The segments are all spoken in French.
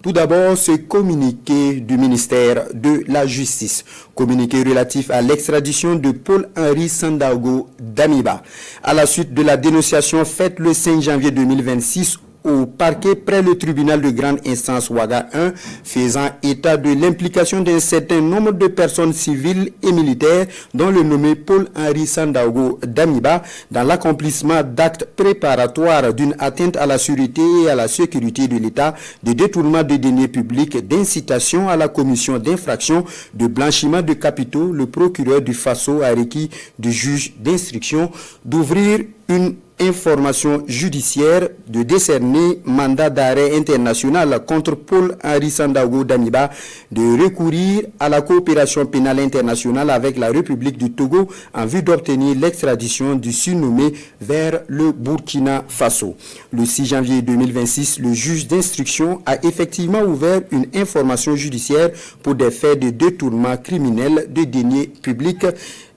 Tout d'abord, ce communiqué du ministère de la Justice, communiqué relatif à l'extradition de Paul-Henri Sandaogo Damiba. À la suite de la dénonciation faite le 5 janvier 2026 au parquet près le tribunal de grande instance Ouaga 1, faisant état de l'implication d'un certain nombre de personnes civiles et militaires, dont le nommé Paul-Henri Sandaogo Damiba, dans l'accomplissement d'actes préparatoires d'une atteinte à la sûreté et à la sécurité de l'État, de détournement de deniers publics, d'incitation à la commission d'infraction, de blanchiment de capitaux. Le procureur du Faso a requis du juge d'instruction d'ouvrir une information judiciaire, de décerner mandat d'arrêt international contre Paul-Henri Sandaogo Damiba, de recourir à la coopération pénale internationale avec la République du Togo en vue d'obtenir l'extradition du surnommé vers le Burkina Faso. Le 6 janvier 2026, le juge d'instruction a effectivement ouvert une information judiciaire pour des faits de détournement criminel de deniers publics,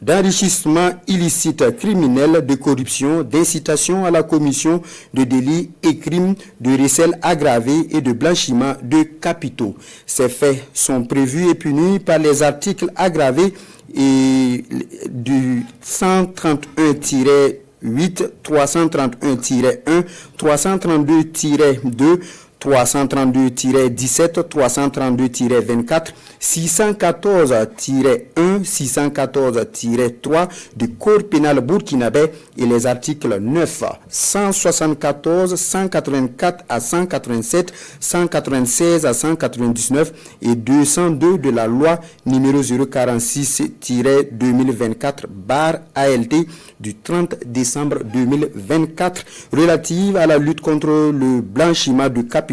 d'enrichissement illicite criminel, de corruption, d'incitation à la commission de délits et crimes, de recel aggravé et de blanchiment de capitaux. Ces faits sont prévus et punis par les articles aggravés et du 131-8, 331-1, 332-2, 332-17, 332-24, 614-1, 614-3 du Code pénal burkinabé et les articles 9, 174, 184 à 187, 196 à 199 et 202 de la loi numéro 046-2024/ALT du 30 décembre 2024 relative à la lutte contre le blanchiment de capitaux,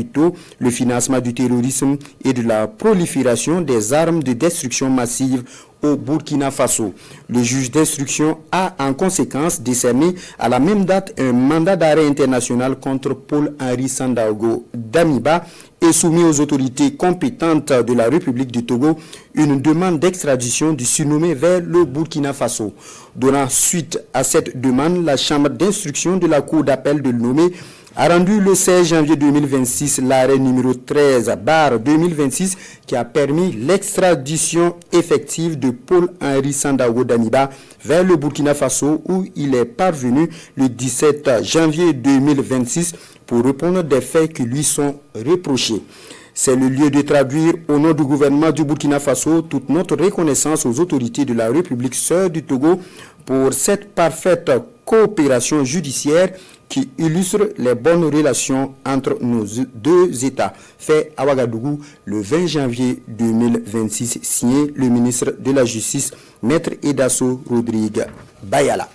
le financement du terrorisme et de la prolifération des armes de destruction massive au Burkina Faso. Le juge d'instruction a en conséquence décerné à la même date un mandat d'arrêt international contre Paul-Henri Sandaogo Damiba et soumis aux autorités compétentes de la République du Togo une demande d'extradition du surnommé vers le Burkina Faso. Donnant suite à cette demande, la chambre d'instruction de la Cour d'appel de Lomé a rendu le 16 janvier 2026 l'arrêt numéro 13/2026 qui a permis l'extradition effective de Paul-Henri Sandaogo Damiba vers le Burkina Faso où il est parvenu le 17 janvier 2026 pour répondre des faits qui lui sont reprochés. C'est le lieu de traduire au nom du gouvernement du Burkina Faso toute notre reconnaissance aux autorités de la République sœur du Togo pour cette parfaite coopération judiciaire qui illustre les bonnes relations entre nos deux États. Fait à Ouagadougou le 20 janvier 2026, signé le ministre de la Justice, Maître Edasso Rodrigue Bayala.